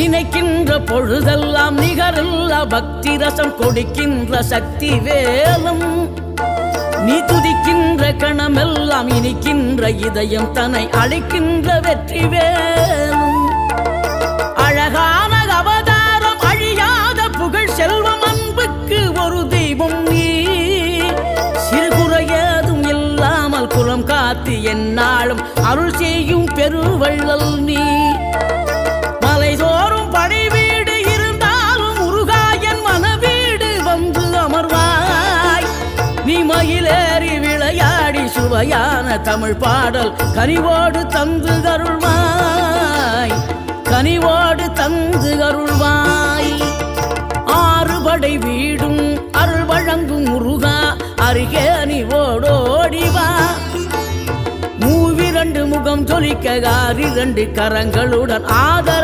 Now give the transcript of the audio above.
நினைக்கின்ற பொழுதெல்லாம் நிகரில்லா பக்தி ரசம் கொடுக்கின்ற சக்தி வேலும் நீ துதிக்கின்ற கணமெல்லாம் இனிக்கின்ற இதயம் தன்னை அழைக்கின்ற வெற்றி வேலும் அழகான அவதாரம் அழியாத புகழ் செல்வம் அன்புக்கு ஒரு தெய்வம் நீ சிறுகுறையதும் இல்லாமல் குலம் காத்து எந்நாளும் அருள் செய்யும் பெருவள்ளல் நீ மலைதோறும் படை வீடு இருந்தாலும் முருகாயன் மனவீடு வந்து அமர்வாய் நீ மயிலேறி விளையாடி சுவையான தமிழ் பாடல் கனிவோடு தந்து அருள்வாய் கனிவோடு தந்து அருள்வாய் ஆறுபடை வீடும் அருள் வழங்கும் முருகா அருகே அணிவோடோடிவா மூவிரண்டு முகம் ஜொலிக்க 6 கரங்களுடன் ஆதரவு